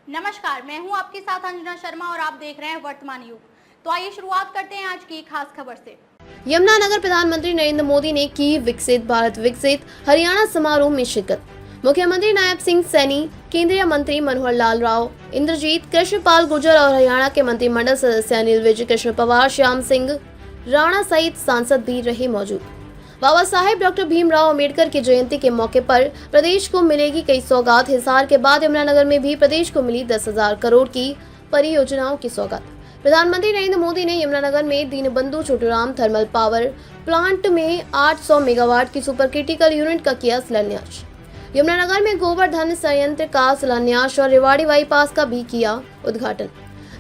नमस्कार, मैं हूं आपके साथ अंजना शर्मा और आप देख रहे हैं वर्तमान युग। तो आइए शुरुआत करते हैं आज की खास खबर से। यमुनानगर प्रधानमंत्री नरेंद्र मोदी ने की विकसित भारत विकसित हरियाणा समारोह में शिरकत। मुख्यमंत्री नायब सिंह सैनी, केंद्रीय मंत्री मनोहर लाल राव, इंद्रजीत कृष्णपाल गुर्जर और हरियाणा के मंत्रिमंडल सदस्य अनिल विज, कृष्ण पवार, श्याम सिंह राणा सहित सांसद भी रहे मौजूद। बाबा साहेब डॉक्टर भीमराव अंबेडकर की जयंती के मौके पर प्रदेश को मिलेगी कई सौगात। हिसार के बाद यमुनानगर में भी प्रदेश को मिली 10,000 करोड़ की परियोजनाओं की सौगात। प्रधानमंत्री नरेंद्र मोदी ने यमुनानगर में Deenbandhu Chhotu Ram thermal power plant में 800 मेगावाट की सुपर क्रिटिकल यूनिट का किया शिलान्यास। यमुनानगर में गोवर्धन संयंत्र का शिलान्यास और रेवाड़ी बाईपास का भी किया उद्घाटन।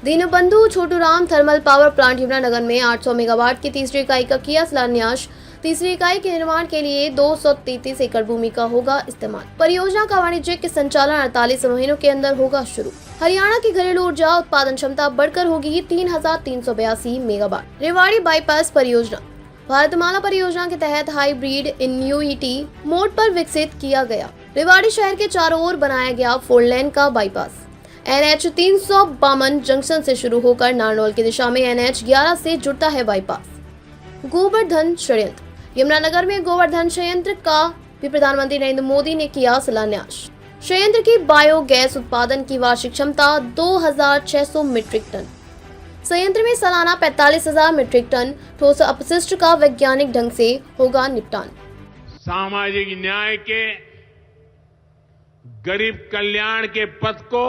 Deenbandhu Chhotu Ram thermal power plant Yamunanagar में 800 मेगावाट की तीसरी इकाई का किया शिलान्यास। तीसरी इकाई के निर्माण के लिए 233 एकड़ भूमि का होगा इस्तेमाल। परियोजना का वाणिज्यिक संचालन 48 महीनों के अंदर होगा शुरू। हरियाणा की घरेलू ऊर्जा उत्पादन क्षमता बढ़कर होगी 3,382 मेगावाट। रेवाड़ी बाईपास परियोजना भारतमाला परियोजना के तहत हाइब्रिड इन्यूइटी मोड पर विकसित किया गया। रेवाड़ी शहर के चारों ओर बनाया गया 4 लेन का बाईपास। NH 352 जंक्शन से शुरू होकर नारनौल की दिशा में NH 11 से जुड़ता है बाईपास। गोवर्धन संयंत्र यमुनानगर में गोवर्धन संयंत्र का भी प्रधानमंत्री नरेंद्र मोदी ने किया शिलान्यास। संयंत्र की बायोगैस उत्पादन की वार्षिक क्षमता 2,600 मीट्रिक टन। संयंत्र में सालाना 45,000 मीट्रिक टन ठोस अपशिष्ट का वैज्ञानिक ढंग से होगा निपटान। सामाजिक न्याय के, गरीब कल्याण के पथ को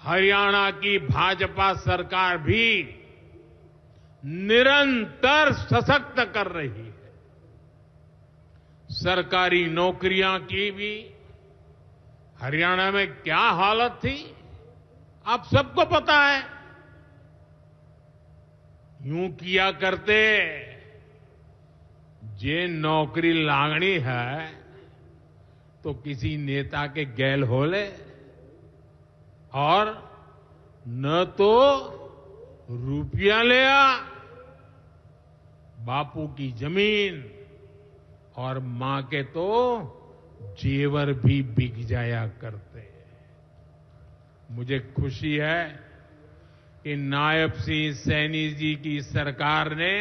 हरियाणा की भाजपा सरकार भी निरंतर सशक्त कर रही है। सरकारी नौकरियां की भी हरियाणा में क्या हालत थी, आप सबको पता है। यूं किया करते, जे नौकरी लागनी है तो किसी नेता के गैल हो ले, और न तो रुपया ले आ, बापू की जमीन और मां के तो जेवर भी बिक जाया करते। मुझे खुशी है कि नायब सिंह सैनी जी की सरकार ने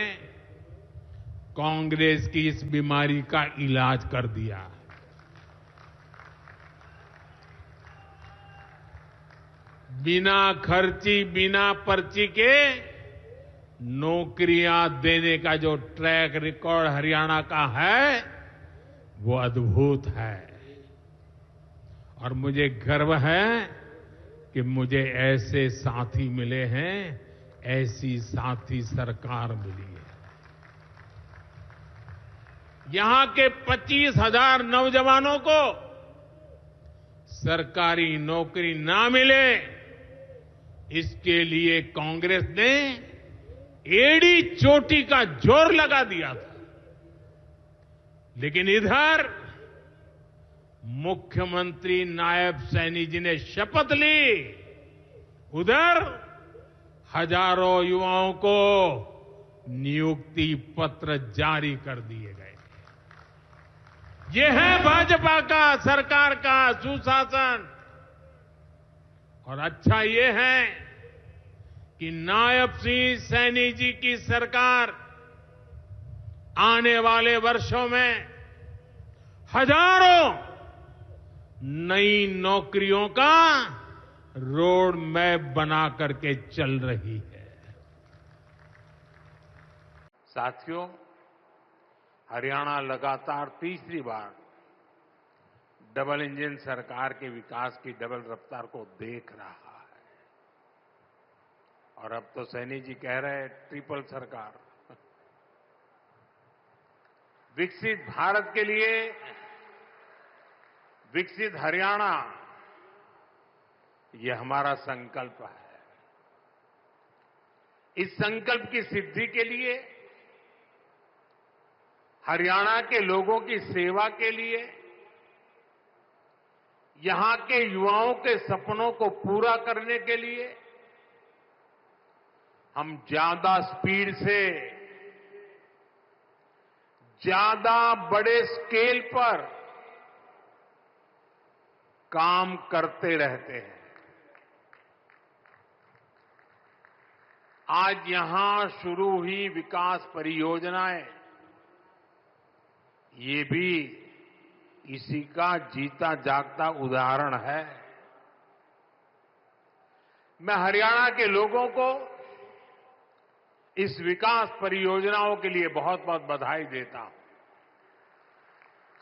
कांग्रेस की इस बीमारी का इलाज कर दिया। बिना खर्ची, बिना पर्ची के नौकरियां देने का जो ट्रैक रिकॉर्ड हरियाणा का है वो अद्भुत है। और मुझे गर्व है कि मुझे ऐसे साथी मिले हैं, ऐसी साथी सरकार मिली है। यहां के 25,000 नौजवानों को सरकारी नौकरी ना मिले, इसके लिए कांग्रेस ने एड़ी चोटी का जोर लगा दिया था। लेकिन इधर मुख्यमंत्री नायब सैनी जी ने शपथ ली, उधर हजारों युवाओं को नियुक्ति पत्र जारी कर दिए गए। यह है भाजपा का, सरकार का सुशासन। और अच्छा ये है कि नायब सिंह सैनी जी की सरकार आने वाले वर्षों में हजारों नई नौकरियों का रोड मैप बना करके चल रही है। साथियों, हरियाणा लगातार तीसरी बार डबल इंजन सरकार के विकास की डबल रफ्तार को देख रहा है। और अब तो सैनी जी कह रहे हैं ट्रिपल सरकार। विकसित भारत के लिए विकसित हरियाणा, यह हमारा संकल्प है। इस संकल्प की सिद्धि के लिए, हरियाणा के लोगों की सेवा के लिए, यहां के युवाओं के सपनों को पूरा करने के लिए हम ज्यादा स्पीड से, ज्यादा बड़े स्केल पर काम करते रहते हैं। आज यहां शुरू हुई विकास परियोजनाएं, ये भी इसी का जीता जागता उदाहरण है। मैं हरियाणा के लोगों को इस विकास परियोजनाओं के लिए बहुत बहुत बधाई देता हूं।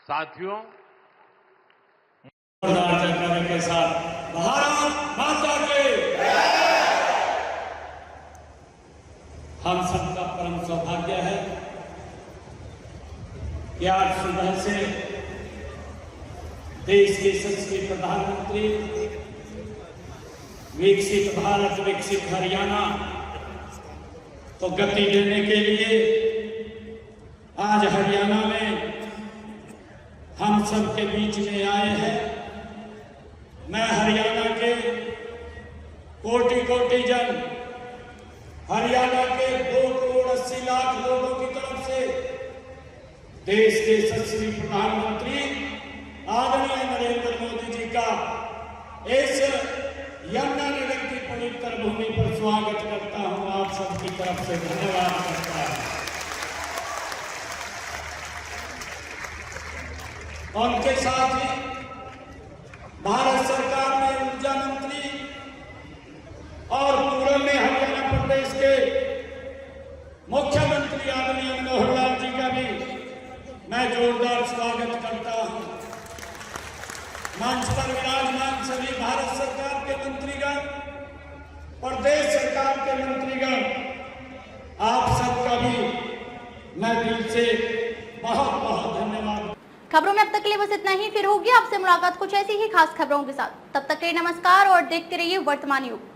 साथियों, जयकारे के साथ भारत माता के हम सबका परम सौभाग्य है कि आज सुबह से देश के यशस्वी प्रधानमंत्री विकसित भारत विकसित हरियाणा को गति देने के लिए आज हरियाणा में हम सबके बीच में आए हैं। मैं हरियाणा के कोटि कोटि जन, हरियाणा के 2 करोड़ 80 लाख लोगों की तरफ से देश के यशस्वी प्रधानमंत्री आदरणीय नरेंद्र मोदी जी का इस यमुनानगर की पवित्र भूमि पर स्वागत करता हूं। आप सबकी तरफ से धन्यवाद करता हूं। उनके साथ ही भारत सरकार में ऊर्जा मंत्री और पूर्व में हरियाणा प्रदेश के मुख्यमंत्री आदरणीय मनोहर लाल जी का भी मैं जोरदार स्वागत करता हूं। मंच पर विराजमान सभी भारत सरकार के मंत्रीगण, प्रदेश सरकार के मंत्रीगण, आप सबका भी मैं दिल से बहुत बहुत धन्यवाद। खबरों में अब तक के लिए बस इतना ही। फिर होगी आपसे मुलाकात कुछ ऐसी ही खास खबरों के साथ। तब तक के लिए नमस्कार और देखते रहिए वर्तमान युग।